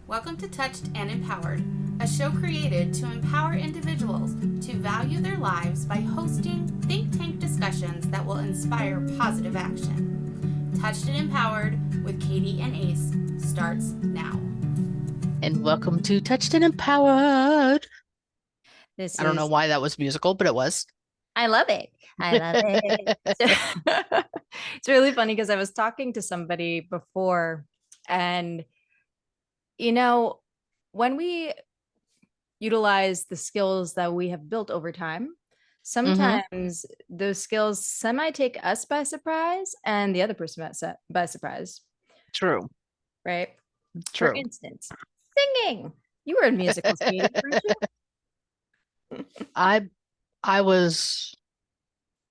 Welcome to Touched and Empowered, a show created to empower individuals to value their lives by hosting think tank discussions that will inspire positive action. Touched and Empowered with Katie and Ace starts now. And welcome to Touched and Empowered. This I don't know is, why that was musical, but it was. I love it. I love it. It's really funny because I was talking to somebody before, and when we utilize the skills that we have built over time, sometimes those skills semi take us by surprise and the other person by surprise, True. right? For True. instance, singing. You were in musicals, Katie, weren't you? I was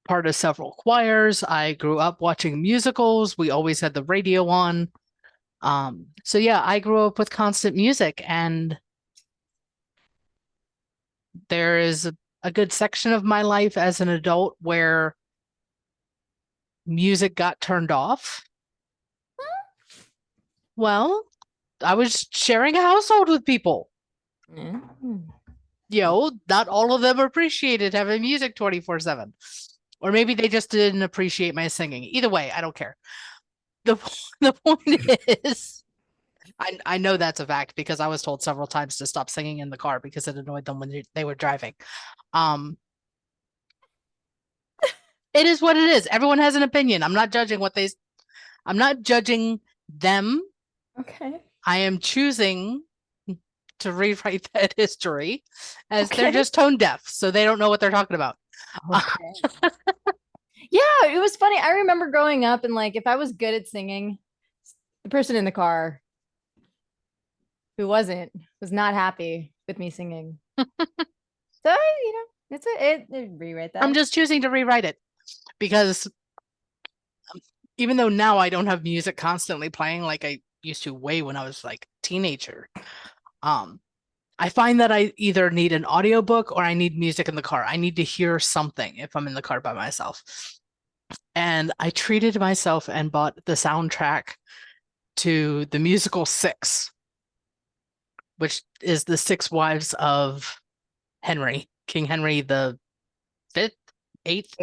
part of several choirs. I grew up watching musicals. We always had the radio on. So yeah, I grew up with constant music, and there is a good section of my life as an adult where music got turned off. Well, I was sharing a household with people. Not all of them appreciated having music 24/7. Or maybe they just didn't appreciate my singing. Either way, I don't care. The point is, I know that's a fact because I was told several times to stop singing in the car because it annoyed them when they were driving. It is what it is. Everyone has an opinion. I'm not judging them. Okay. I am choosing to rewrite that history as they're Okay. just tone deaf, so they don't know what they're talking about. Okay. Yeah, it was funny. I remember growing up and if I was good at singing, the person in the car who was not happy with me singing. So, it rewrite that. I'm just choosing to rewrite it because even though now I don't have music constantly playing like I used to way when I was like a teenager, I find that I either need an audiobook or I need music in the car. I need to hear something if I'm in the car by myself. And I treated myself and bought the soundtrack to the musical Six, which is the six wives of King Henry the fifth, eighth.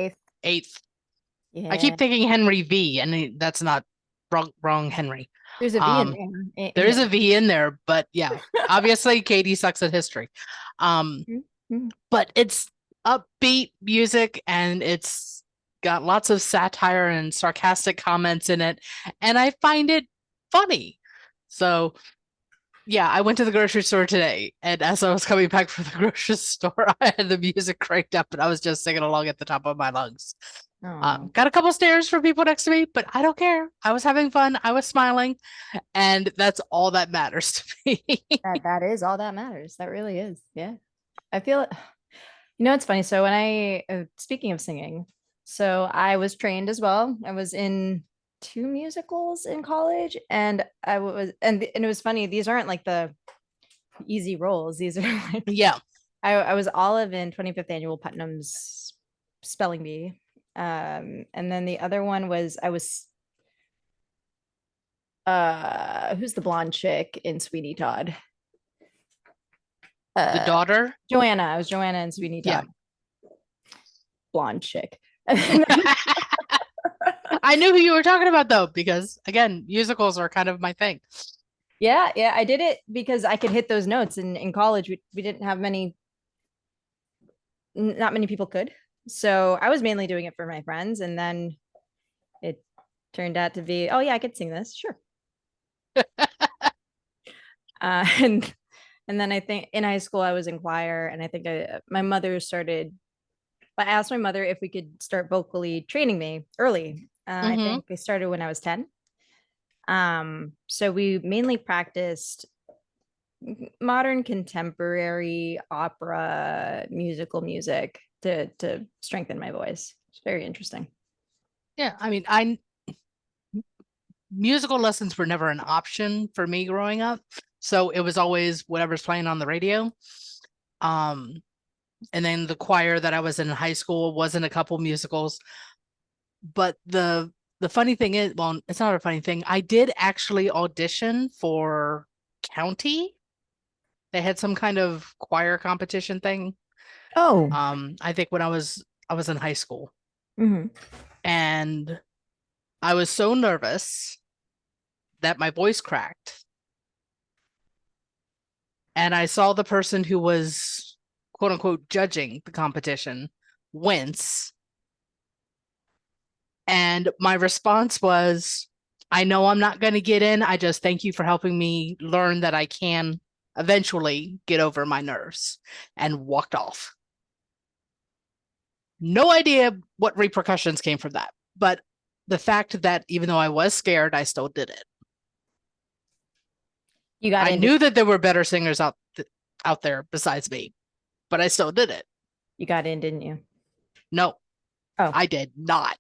Yeah. I keep thinking Henry V, and that's not wrong Henry. There's a V in there. There is a V in there, but yeah, obviously Katie sucks at history. But it's upbeat music and it's got lots of satire and sarcastic comments in it, and I find it funny. So yeah, I went to the grocery store today, and as I was coming back from the grocery store, I had the music cranked up and I was just singing along at the top of my lungs. Got a couple stares from people next to me, but I don't care. I was having fun. I was smiling, and that's all that matters to me. That is all that matters. That really is. Yeah. I feel it. It's funny. So speaking of singing, so I was trained as well. I was in 2 musicals in college, and and it was funny. These aren't like the easy roles. These are Yeah. I was Olive in 25th Annual Putnam's Spelling Bee. And then the other one was I was who's the blonde chick in Sweeney Todd? The daughter? Joanna. I was Joanna in Sweeney Todd. Yeah. Blonde chick. I knew who you were talking about though, because again, musicals are kind of my thing. Yeah, I did it because I could hit those notes. In college, we didn't have not many people could. So I was mainly doing it for my friends, and then it turned out to be, oh yeah, I could sing this, sure. And then I think in high school I was in choir, and I think my mother started. I asked my mother if we could start vocally training me early. I think I started when I was 10. So we mainly practiced modern contemporary opera musical music to strengthen my voice. It's very interesting. Yeah, I mean, musical lessons were never an option for me growing up, so it was always whatever's playing on the radio. And then the choir that I was in high school was in a couple musicals. But the funny thing is, well, it's not a funny thing. I did actually audition for county. They had some kind of choir competition thing. Oh. I think when I was in high school. Mhm. And I was so nervous that my voice cracked. And I saw the person who was, quote unquote, judging the competition wince. And my response was, I know I'm not going to get in. I just thank you for helping me learn that I can eventually get over my nerves, and walked off. No idea what repercussions came from that. But the fact that even though I was scared, I still did it. I knew that there were better singers out there besides me, but I still did it. You got in, didn't you? No, Oh. I did not.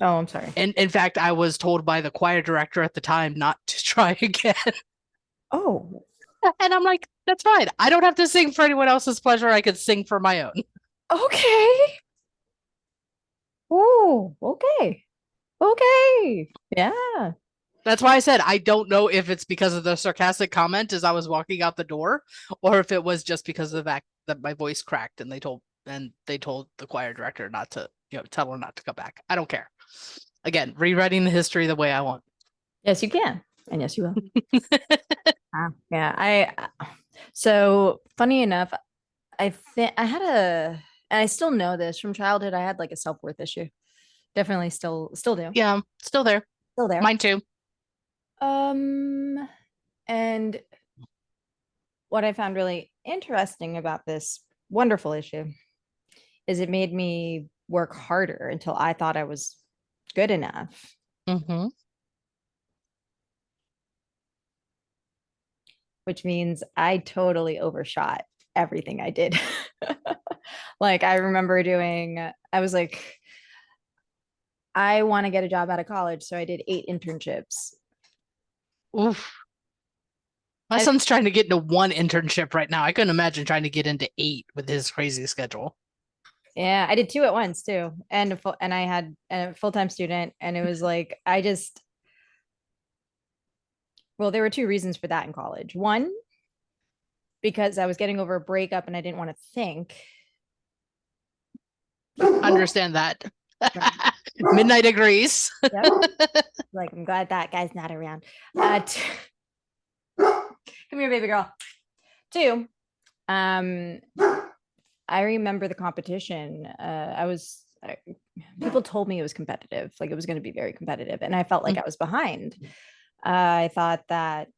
Oh, I'm sorry. And in fact, I was told by the choir director at the time not to try again. Oh. And I'm like, that's fine. I don't have to sing for anyone else's pleasure. I could sing for my own. Okay. Oh, okay. Okay. Yeah. That's why I said I don't know if it's because of the sarcastic comment as I was walking out the door, or if it was just because of the fact that my voice cracked and they told the choir director not to, tell her not to come back. I don't care. Again, rewriting the history the way I want. Yes, you can. And yes, you will. Yeah. So funny enough, I think I had and I still know this from childhood. I had like a self-worth issue. Definitely still do. Yeah, still there. Still there. Mine too. And what I found really interesting about this wonderful issue is it made me work harder until I thought I was good enough. Mm-hmm. Which means I totally overshot everything I did. Like I remember I was like, I want to get a job out of college. So I did 8 internships. Oof. My son's trying to get into 1 internship right now. I couldn't imagine trying to get into 8 with his crazy schedule. Yeah, I did 2 at once too. And I had a full-time student, and it was like, well, there were 2 reasons for that in college. One, because I was getting over a breakup and I didn't want to think. Understand that. Midnight agrees. Yep. Like, I'm glad that guy's not around. Come here, baby girl. 2, I remember the competition. People told me it was competitive, like it was going to be very competitive, and I felt like I was behind. I thought that,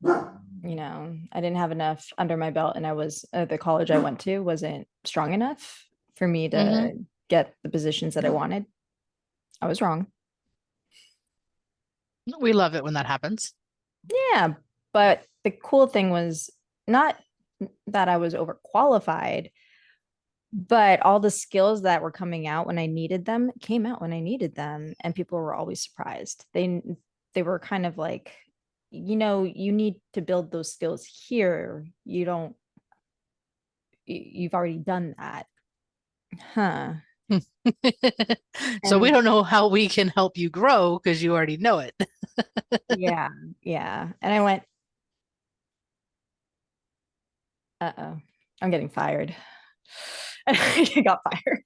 I didn't have enough under my belt, and the college I went to wasn't strong enough for me to get the positions that I wanted. I was wrong. We love it when that happens. Yeah, but the cool thing was not that I was overqualified, but all the skills that were coming out when I needed them came out when I needed them, and people were always surprised. They were kind of like, you need to build those skills here. You've already done that. Huh. So we don't know how we can help you grow because you already know it. Yeah. And I went, uh-oh, I'm getting fired. And I got fired.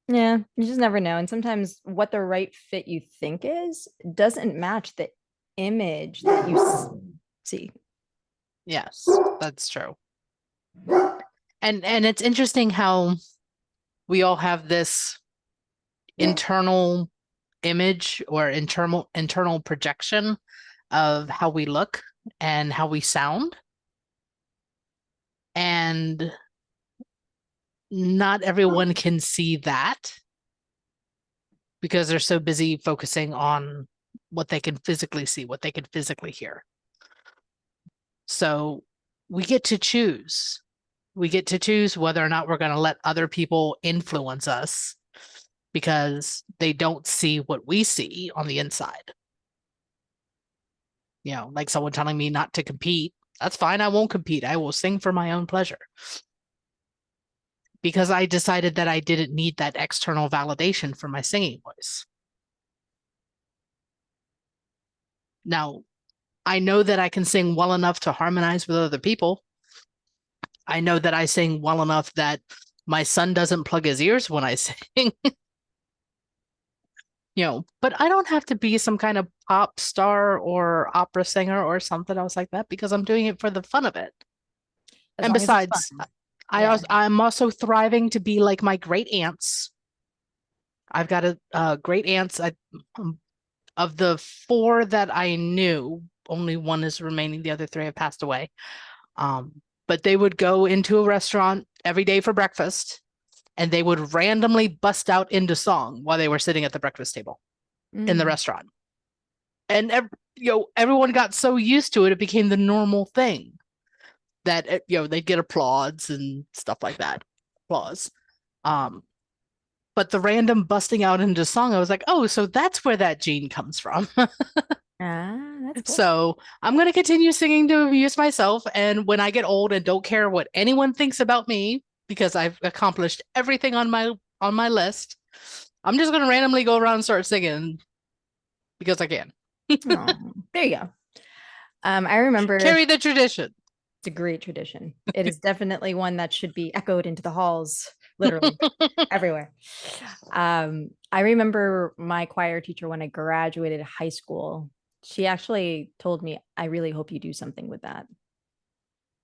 Yeah, you just never know. And sometimes what the right fit you think is doesn't match the image that you see. Yes, that's true. And it's interesting how we all have this internal image or internal projection of how we look and how we sound. And not everyone can see that because they're so busy focusing on what they can physically see, what they can physically hear. So we get to choose. We get to choose whether or not we're going to let other people influence us because they don't see what we see on the inside. Like someone telling me not to compete. That's fine. I won't compete. I will sing for my own pleasure. Because I decided that I didn't need that external validation for my singing voice. Now, I know that I can sing well enough to harmonize with other people. I know that I sing well enough that my son doesn't plug his ears when I sing. But I don't have to be some kind of pop star or opera singer or something else like that because I'm doing it for the fun of it. As And long as it's besides, fun. Yeah. I'm also thriving to be like my great aunts. I've got a great aunts. Of the four that I knew, only one is remaining. The other three have passed away. But they would go into a restaurant every day for breakfast, and they would randomly bust out into song while they were sitting at the breakfast table in the restaurant. And everyone got so used to it, it became the normal thing that they'd get applause and stuff like that. Applause. But the random busting out into song, I was like, oh, so that's where that gene comes from. That's cool. So I'm going to continue singing to amuse myself. And when I get old and don't care what anyone thinks about me, because I've accomplished everything on my list, I'm just going to randomly go around and start singing because I can. There you go. I remember Carry the tradition. It's a great tradition. It is definitely one that should be echoed into the halls, literally everywhere. I remember my choir teacher when I graduated high school. She actually told me, I really hope you do something with that.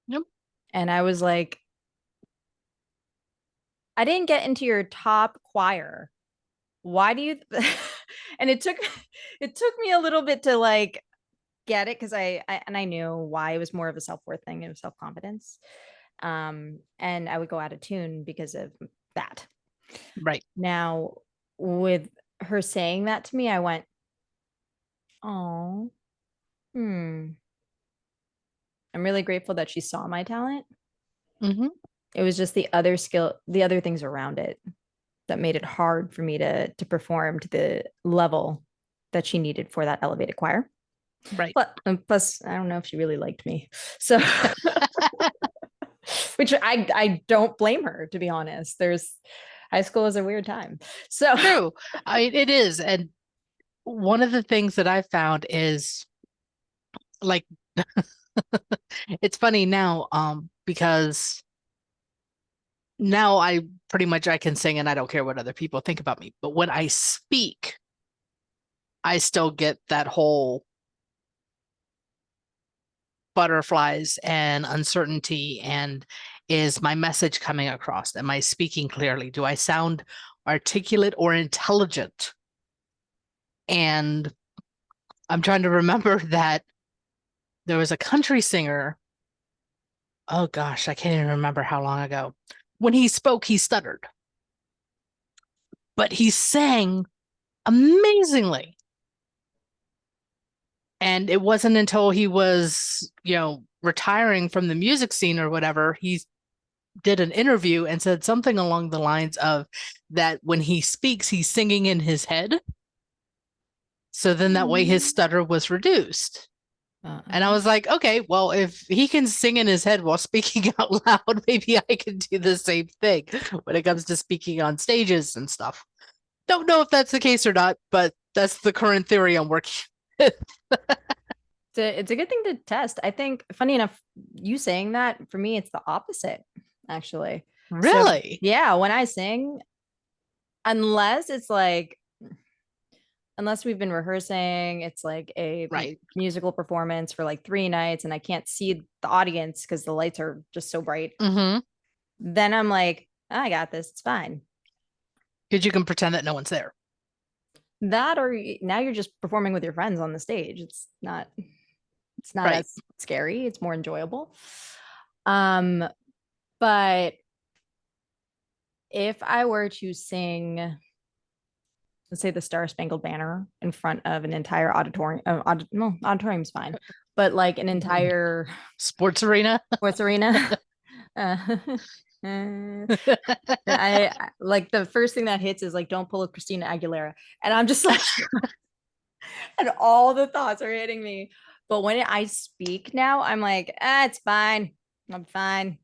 Yep. And I was like, I didn't get into your top choir. Why do you and it took me a little bit to like get it because I knew why. It was more of a self-worth thing. It was self-confidence. And I would go out of tune because of that. Right. Now, with her saying that to me, I went, oh, I'm really grateful that she saw my talent. Mm-hmm. It was just the other things around it that made it hard for me to perform to the level that she needed for that elevated choir. Right. But plus, I don't know if she really liked me. So, which I don't blame her, to be honest. High school is a weird time. So true. It is. And one of the things that I found is like, it's funny now, because now I can sing and I don't care what other people think about me. But when I speak, I still get that whole butterflies and uncertainty. And is my message coming across? Am I speaking clearly? Do I sound articulate or intelligent? And I'm trying to remember that there was a country singer. Oh gosh, I can't even remember how long ago. When he spoke, he stuttered, but he sang amazingly. And it wasn't until he was, retiring from the music scene or whatever, he did an interview and said something along the lines of that when he speaks, he's singing in his head. So then that way his stutter was reduced. And I was like, okay, well, if he can sing in his head while speaking out loud, maybe I can do the same thing when it comes to speaking on stages and stuff. Don't know if that's the case or not, but that's the current theory I'm working with. It's a good thing to test. I think, funny enough, you saying that, for me, it's the opposite, actually. Really? So, yeah, when I sing, unless it's like, unless we've been rehearsing, it's like a Right. musical performance for like 3 nights and I can't see the audience because the lights are just so bright. Mm-hmm. Then I'm like, I got this. It's fine. Because you can pretend that no one's there. That, or now you're just performing with your friends on the stage. It's not Right. as scary. It's more enjoyable. But if I were to sing, let's say, the Star Spangled Banner in front of an entire auditorium, no, auditorium's fine, but like an entire sports arena. I like, the first thing that hits is like, don't pull a Christina Aguilera, and I'm just like, and all the thoughts are hitting me. But when I speak now, I'm like, it's fine. I'm fine.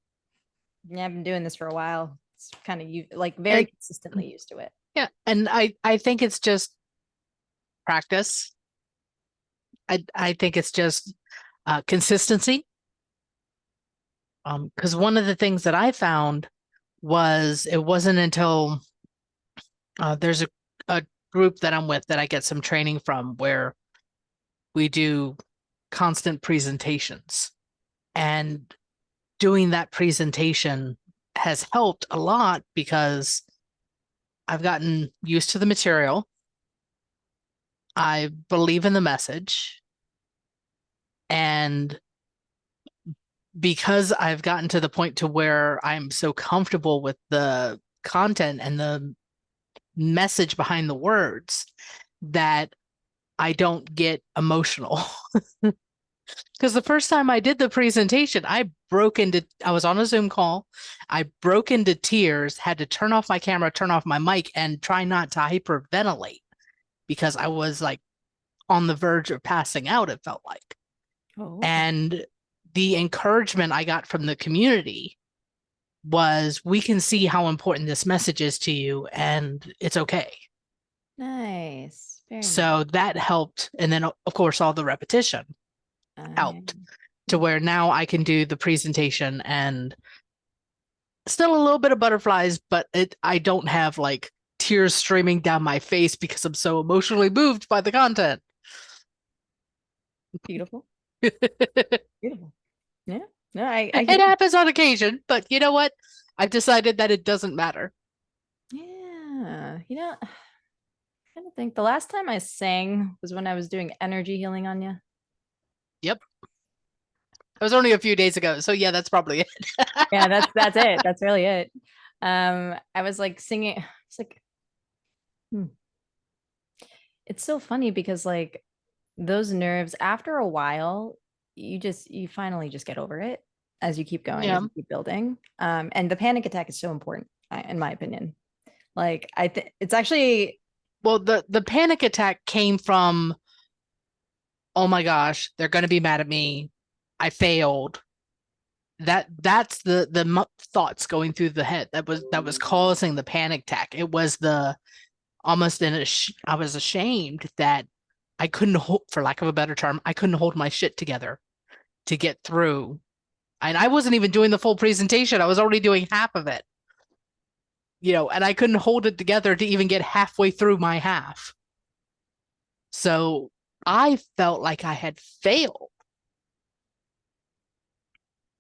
Yeah, I've been doing this for a while. It's kind of like very consistently used to it. Yeah. And I think it's just practice. I think it's just consistency. Because one of the things that I found was it wasn't until there's a group that I'm with that I get some training from where we do constant presentations. And doing that presentation has helped a lot because I've gotten used to the material. I believe in the message. And because I've gotten to the point to where I'm so comfortable with the content and the message behind the words that I don't get emotional. Because the first time I did the presentation, I was on a Zoom call. I broke into tears, had to turn off my camera, turn off my mic, and try not to hyperventilate because I was like on the verge of passing out, it felt like. Oh, And the encouragement I got from the community was, we can see how important this message is to you, and it's okay. nice. Very So that helped. And then, of course, all the repetition helped to where now I can do the presentation and still a little bit of butterflies, but I don't have like tears streaming down my face because I'm so emotionally moved by the content. beautiful. Beautiful. Yeah. No, I It happens on occasion, but you know what? I've decided that it doesn't matter. Yeah. I don't think the last time I sang was when I was doing energy healing on you. Yep. It was only a few days ago. So yeah, that's probably it. Yeah, that's it. That's really it. I was like singing. It's like, it's so funny because like those nerves, after a while, you finally just get over it as you keep going, Yeah. as you keep building. And the panic attack is so important, in my opinion. Like it's actually, Well, the panic attack came from, oh my gosh, they're going to be mad at me. I failed. That's the thoughts going through the head that was causing the panic attack. It was the almost I was ashamed that I couldn't hold, for lack of a better term, I couldn't hold my shit together to get through. And I wasn't even doing the full presentation. I was already doing half of it. And I couldn't hold it together to even get halfway through my half. So I felt like I had failed.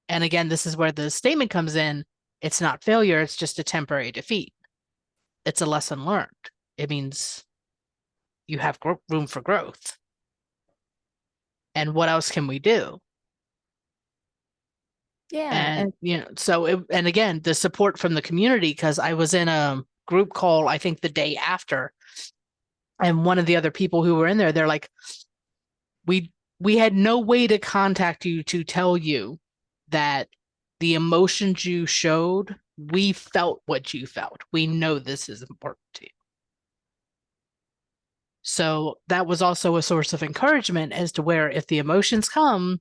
And again, this is where the statement comes in. It's not failure. It's just a temporary defeat. It's a lesson learned. It means you have room for growth. And what else can we do? yeah. And and again, the support from the community, because I was in a group call, I think the day after, and one of the other people who were in there, they're like, we had no way to contact you to tell you that the emotions you showed, we felt what you felt. We know this is important to you. So that was also a source of encouragement as to where if the emotions come,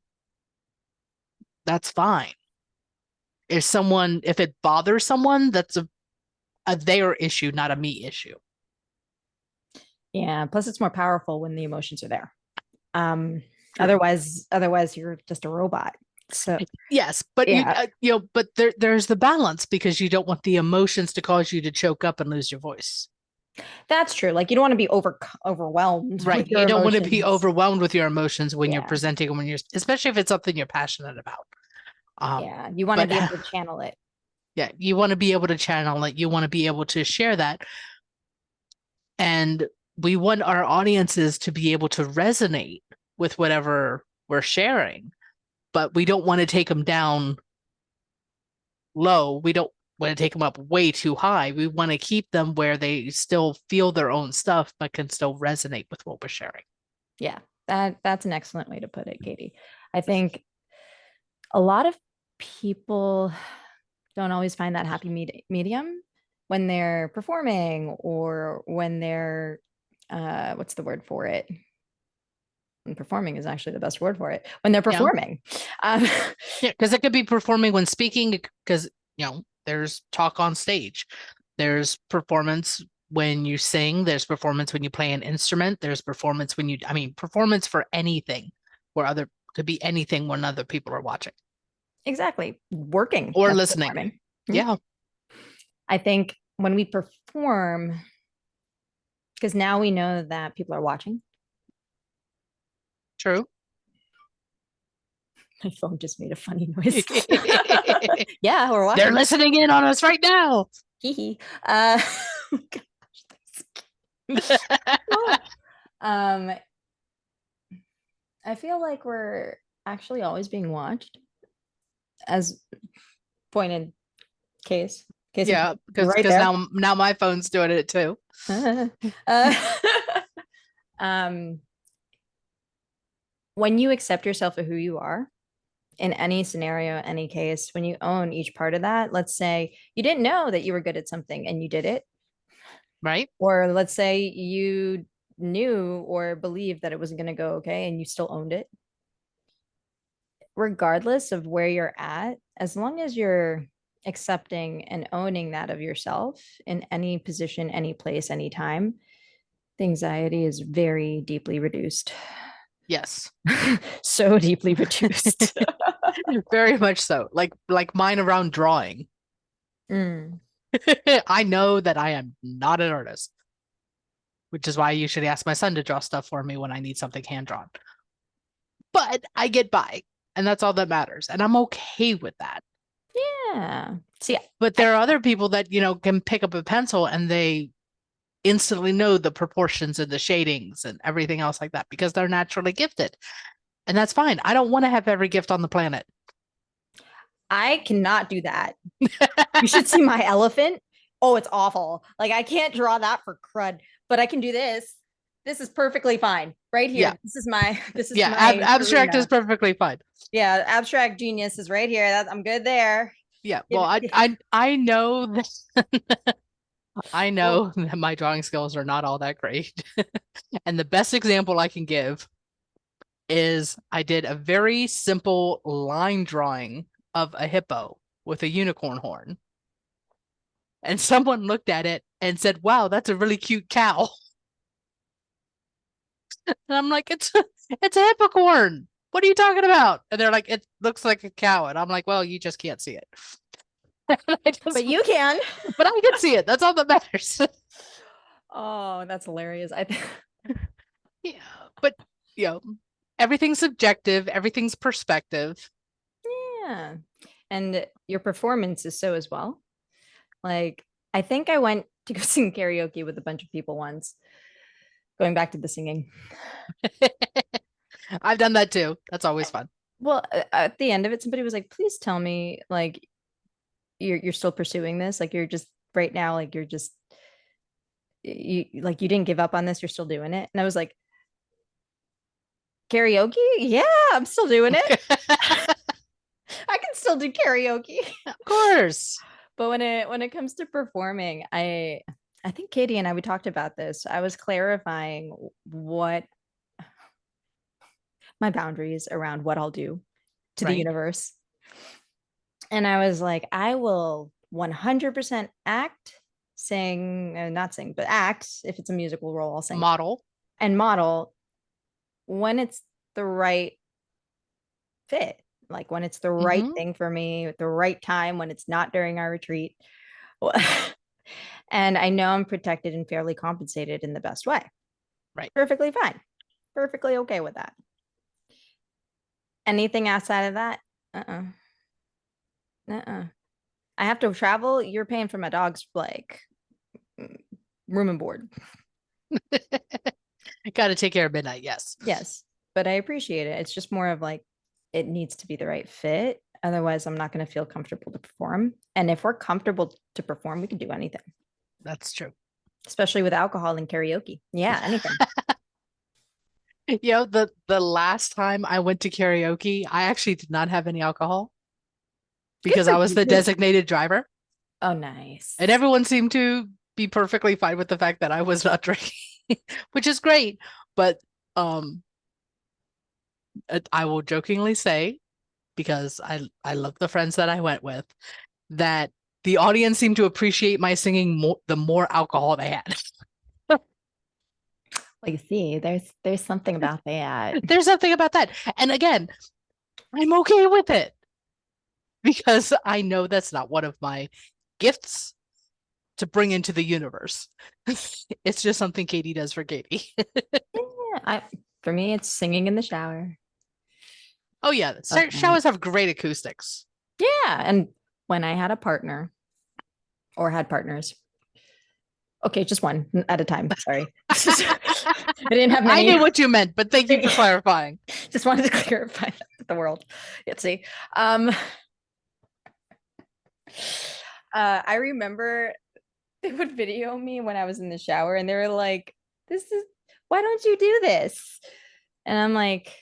that's fine. If it bothers someone, that's a their issue, not a me issue. Yeah. Plus it's more powerful when the emotions are there. Otherwise you're just a robot. So yes, but yeah. But there's the balance, because you don't want the emotions to cause you to choke up and lose your voice. That's true. Like you don't want to be overwhelmed. Right. With your You don't want to emotions. be overwhelmed with your emotions when you're Yeah. presenting, when you're, especially if it's something you're passionate about. Yeah. You want to be able to channel it. Yeah. You want to be able to channel it. You want to be able to share that. And we want our audiences to be able to resonate with whatever we're sharing, but we don't want to take them down low. We don't want to take them up way too high. We want to keep them where they still feel their own stuff, but can still resonate with what we're sharing. Yeah, that's an excellent way to put it, Katie. I think a lot of people don't always find that happy medium when they're performing, or when they're what's the word for it? And performing is actually the best word for it. When they're performing. Yeah, because it could be performing when speaking, because there's talk on stage, there's performance when you sing, there's performance when you play an instrument, there's performance when you, I mean, performance for anything could be anything when other people are watching. Exactly. Working. Or That's listening. performing. Yeah. I think when we perform, because now we know that people are watching. True. My phone just made a funny noise. Yeah, we're watching. They're listening in on us right now. Hee I feel like we're actually always being watched, as pointed case. Yeah, because right there. now my phone's doing it too. When you accept yourself for who you are, in any scenario, any case, when you own each part of that, let's say you didn't know that you were good at something and you did it. Right. Or let's say you knew or believed that it wasn't going to go okay and you still owned it. Regardless of where you're at, as long as you're accepting and owning that of yourself in any position, any place, any time, the anxiety is very deeply reduced. Yes. So deeply reduced. Very much so. Like mine around drawing. I know that I am not an artist, which is why I usually ask my son to draw stuff for me when I need something hand drawn. But I get by, and that's all that matters. And I'm okay with that. Yeah. See, but there are other people that, can pick up a pencil and they instantly know the proportions and the shadings and everything else like that because they're naturally gifted. And that's fine. I don't want to have every gift on the planet. I cannot do that. You should see my elephant. Oh, it's awful. Like, I can't draw that for crud, but I can do this. This is perfectly fine right here. Yeah. This is my abstract is perfectly fine. Yeah, abstract genius is right here. I'm good there. Yeah. Well, I know that I know that my drawing skills are not all that great. And the best example I can give is I did a very simple line drawing of a hippo with a unicorn horn. And someone looked at it and said, "Wow, that's a really cute cow." And I'm like, it's a hippocorn. What are you talking about? And they're like, "It looks like a cow." And I'm like, "Well, you just can't see it." But you can. But I can see it. That's all that matters. Oh, that's hilarious. I think. Yeah, but everything's subjective. Everything's perspective. Yeah, and your performance is so as well. Like, I think I went to go sing karaoke with a bunch of people once. Going back to the singing. I've done that too. That's always fun. Well, at the end of it, somebody was like, "Please tell me, like, you're still pursuing this. Like, you're just right now, like, you're just you didn't give up on this. You're still doing it." And I was like, "Karaoke? Yeah, I'm still doing it. I can still do karaoke, of course." But when it comes to performing, I think Katie and we talked about this. I was clarifying what my boundaries around what I'll do to the universe. And I was like, I will 100% act, sing, not sing, but act. If it's a musical role, I'll sing. Model when it's the right fit, like when it's the right thing for me at the right time, when it's not during our retreat. And I know I'm protected and fairly compensated in the best way. Right. Perfectly fine. Perfectly okay with that. Anything outside of that? I have to travel. You're paying for my dog's room and board. Got to take care of midnight. Yes. Yes. But I appreciate it. It's just more of like, it needs to be the right fit. Otherwise, I'm not going to feel comfortable to perform. And if we're comfortable to perform, we can do anything. That's true. Especially with alcohol and karaoke. Yeah, anything. The last time I went to karaoke, I actually did not have any alcohol because I was the designated driver. Oh, nice. And everyone seemed to be perfectly fine with the fact that I was not drinking, which is great. But I will jokingly say, because I love the friends that I went with, that the audience seemed to appreciate my singing more the more alcohol they had. Well, you see, there's something about that. There's something about that. And again, I'm okay with it because I know that's not one of my gifts to bring into the universe. It's just something Katie does for Katie. Yeah, for me, it's singing in the shower. Oh yeah, Okay. showers have great acoustics. Yeah, and when I had a partner or had partners. Okay, just one at a time. Sorry. I didn't have many. I knew what you meant, but thank you for clarifying. Just wanted to clarify the world. Let's see. I remember they would video me when I was in the shower and they were like, why don't you do this? And I'm like,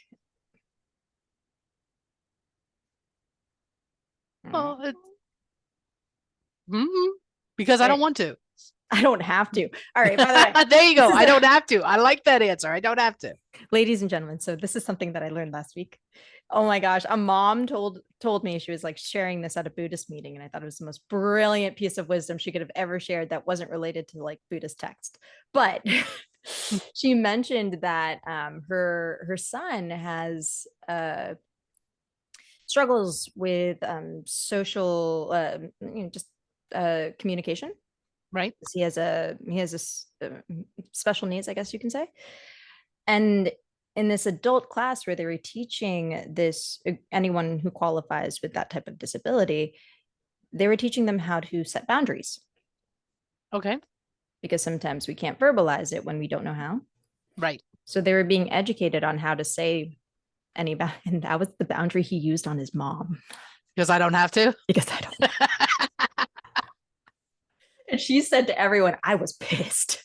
Well, because I don't want to. I don't have to. All right. By the way, there you go. I don't have to. I like that answer. I don't have to. Ladies and gentlemen, so this is something that I learned last week. Oh my gosh. A mom told me, she was like sharing this at a Buddhist meeting. And I thought it was the most brilliant piece of wisdom she could have ever shared that wasn't related to like Buddhist text. But she mentioned that her son has struggles with social communication. Right. He has a special needs, I guess you can say. And in this adult class where they were teaching this, anyone who qualifies with that type of disability, they were teaching them how to set boundaries. Okay. Because sometimes we can't verbalize it when we don't know how. Right. So they were being educated on how to say and that was the boundary he used on his mom. Because I don't have to? Because I don't. And she said to everyone, I was pissed.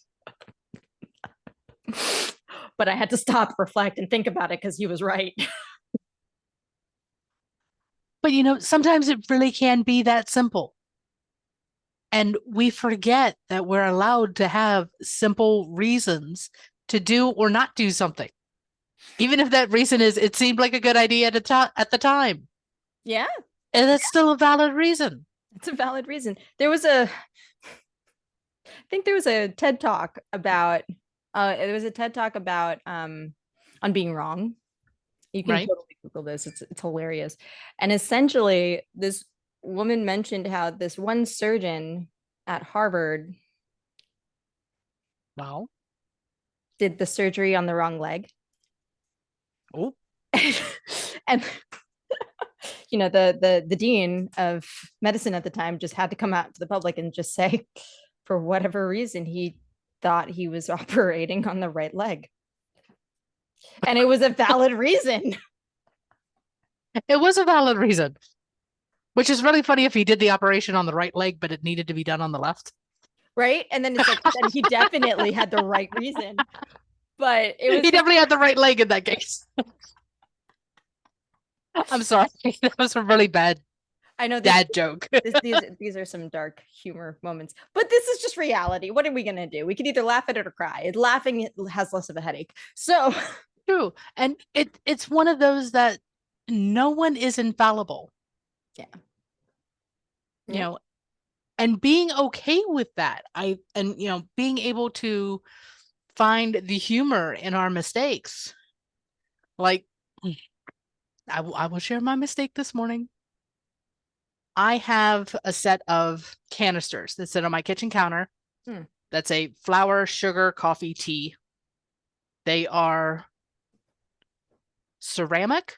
But I had to stop, reflect, and think about it because he was right. But sometimes it really can be that simple. And we forget that we're allowed to have simple reasons to do or not do something. Even if that reason is, it seemed like a good idea at the time. Yeah. And that's still a valid reason. It's a valid reason. There was a TED talk about, on being wrong. You can totally Google this. It's hilarious. And essentially, this woman mentioned how this one surgeon at Harvard did the surgery on the wrong leg. Oh. And the dean of medicine at the time just had to come out to the public and just say, for whatever reason, he thought he was operating on the right leg. And it was a valid reason. It was a valid reason. Which is really funny if he did the operation on the right leg, but it needed to be done on the left. Right? And then it's like, then he definitely had the right reason. But he definitely had the right leg in that case. I'm sorry. That was a really bad dad joke. These are some dark humor moments. But this is just reality. What are we going to do? We can either laugh at it or cry. Laughing has less of a headache. So true. And it's one of those that no one is infallible. Yeah. And being okay with that. Being able to find the humor in our mistakes. Like, I will share my mistake this morning. I have a set of canisters that sit on my kitchen counter. That's a flour, sugar, coffee, tea. They are ceramic.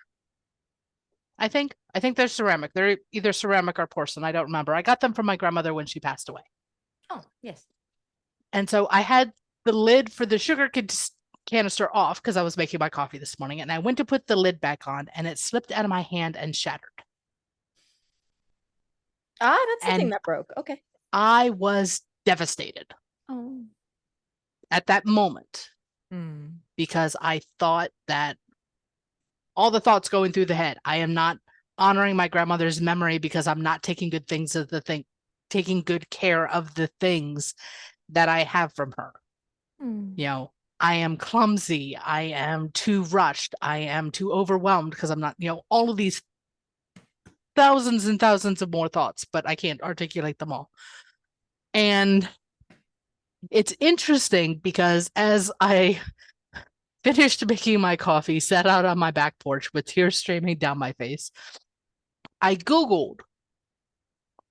I think they're ceramic. They're either ceramic or porcelain. I don't remember. I got them from my grandmother when she passed away. Oh, yes. And so I had the lid for the sugar canister off because I was making my coffee this morning. And I went to put the lid back on and it slipped out of my hand and shattered. That's the thing that broke. Okay. I was devastated at that moment because I thought that all the thoughts going through the head. I am not honoring my grandmother's memory because I'm not taking good care of the things that I have from her. I am clumsy. I am too rushed. I am too overwhelmed because I'm not, all of these thousands and thousands of more thoughts, but I can't articulate them all. And it's interesting because as I finished making my coffee, sat out on my back porch with tears streaming down my face, I Googled,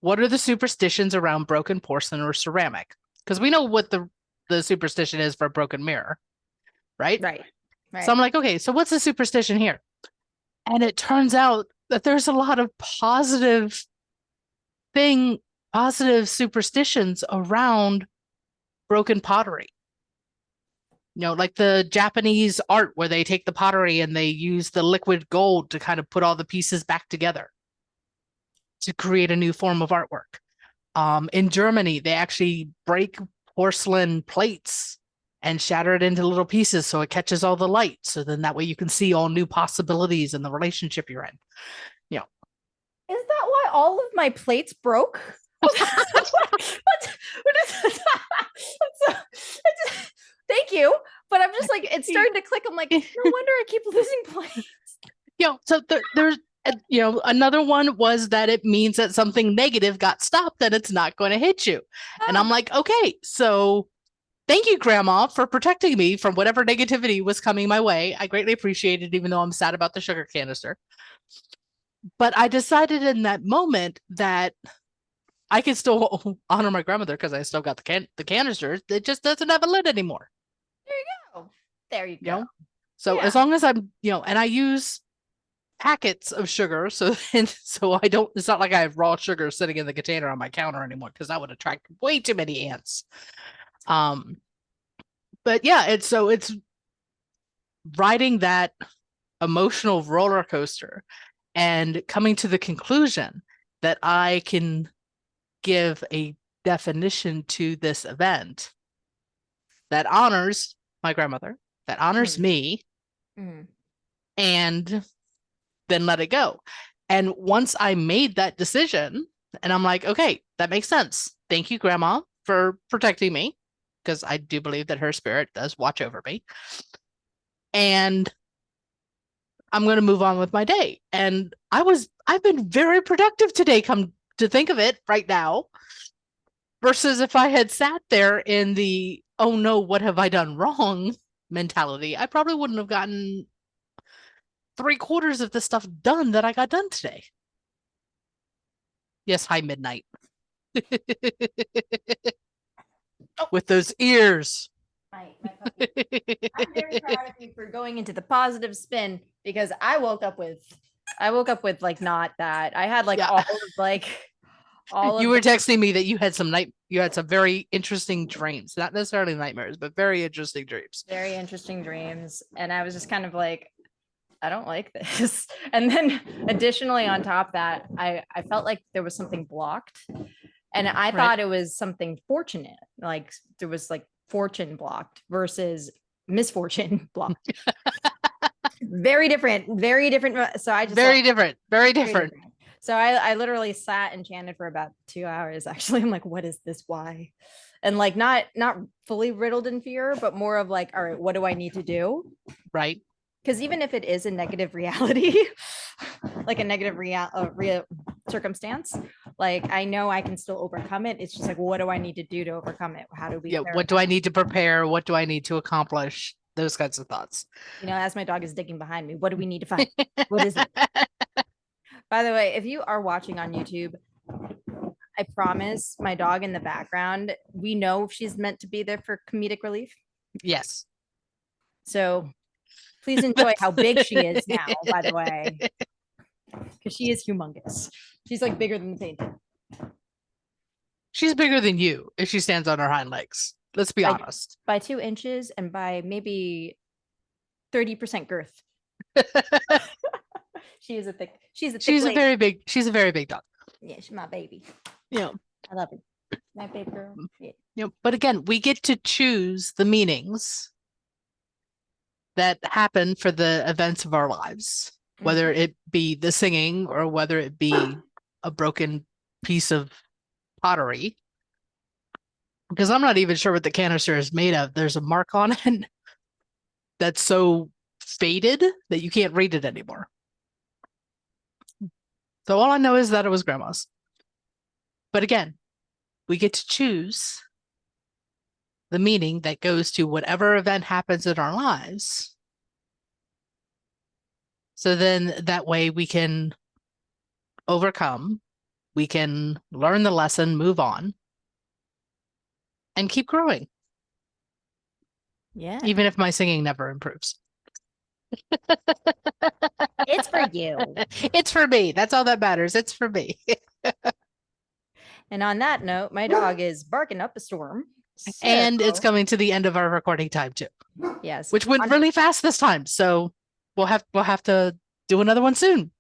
what are the superstitions around broken porcelain or ceramic? Because we know what the superstition is for a broken mirror, right? Right. So I'm like, okay, so what's the superstition here? And it turns out that there's a lot of positive superstitions around broken pottery. You know, like the Japanese art where they take the pottery and they use the liquid gold to kind of put all the pieces back together to create a new form of artwork. In Germany, they actually break porcelain plates and shatter it into little pieces so it catches all the light. So then that way you can see all new possibilities in the relationship you're in. You know. Is that why all of my plates broke? Thank you. But I'm just like, it's starting to click. I'm like, no wonder I keep losing plates. You know, so there's, you know, another one was that it means that something negative got stopped and it's not going to hit you. And I'm like, okay, so thank you, Grandma, for protecting me from whatever negativity was coming my way. I greatly appreciate it, even though I'm sad about the sugar canister. But I decided in that moment that I can still honor my grandmother because I still got the canister. It just doesn't have a lid anymore. There you go. There you go. You know? So as long as I'm, you know, and I use packets of sugar, so I don't, it's not like I have raw sugar sitting in the container on my counter anymore because that would attract way too many ants. But yeah, it's riding that emotional roller coaster and coming to the conclusion that I can give a definition to this event that honors my grandmother, that honors me, and then let it go. And once I made that decision, and I'm like, okay, that makes sense. Thank you, Grandma, for protecting me, because I do believe that her spirit does watch over me. And I'm going to move on with my day. And I've been very productive today, come to think of it right now, versus if I had sat there in the, oh no, what have I done wrong mentality, I probably wouldn't have gotten 3/4 of the stuff done that I got done today. Yes, hi, Midnight. With those ears. My I'm very proud of you for going into the positive spin, because I woke up with like not that. I had like all of you were texting me that you had some very interesting dreams, not necessarily nightmares, but very interesting dreams. Very interesting dreams. And I was just kind of like, I don't like this. And then additionally on top of that, I felt like there was something blocked. And I thought it was something fortunate. Like there was like fortune blocked versus misfortune blocked. Very different. So I just very different. So I literally sat and chanted for about 2 hours. Actually, I'm like, what is this? Why? And like not fully riddled in fear, but more of like, all right, what do I need to do? Right. Because even if it is a negative reality, like a negative real circumstance, like I know I can still overcome it. It's just like, what do I need to do to overcome it? How do we? Yeah. What do I need to prepare? What do I need to accomplish? Those kinds of thoughts. You know, as my dog is digging behind me, what do we need to find? What is it? By the way, if you are watching on YouTube, I promise my dog in the background, we know she's meant to be there for comedic relief. Yes. So please enjoy how big she is now, by the way, because she is humongous. She's like bigger than the painting. She's bigger than you if she stands on her hind legs. Let's be honest. By 2 inches and by maybe 30% girth. She's a very big dog. Yeah, she's my baby. Yeah. I love her. My baby girl. Yeah. You know, but again, we get to choose the meanings that happen for the events of our lives, whether it be the singing or whether it be a broken piece of pottery. Because I'm not even sure what the canister is made of. There's a mark on it that's so faded that you can't read it anymore. So all I know is that it was grandma's. But again, we get to choose the meaning that goes to whatever event happens in our lives. So then that way we can overcome, we can learn the lesson, move on, and keep growing. Yeah. Even if my singing never improves. It's for you. It's for me. That's all that matters. It's for me. And on that note, my dog is barking up a storm. And it's coming to the end of our recording time too. Yes. Which went really fast this time. So we'll have to do another one soon.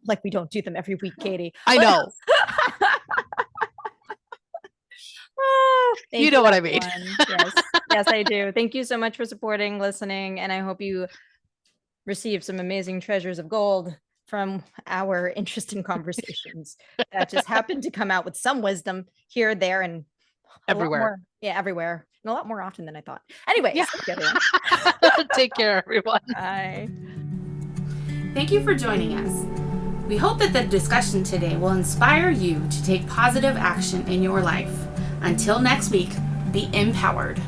Like we don't do them every week, Katie. I know. You know what I mean. Yes. Yes, I do. Thank you so much for supporting, listening, and I hope you receive some amazing treasures of gold from our interesting conversations that just happened to come out with some wisdom here, there, and everywhere. Everywhere. And a lot more often than I thought. Anyways, yeah. Take care, everyone. Bye. Thank you for joining us. We hope that the discussion today will inspire you to take positive action in your life. Until next week, be empowered.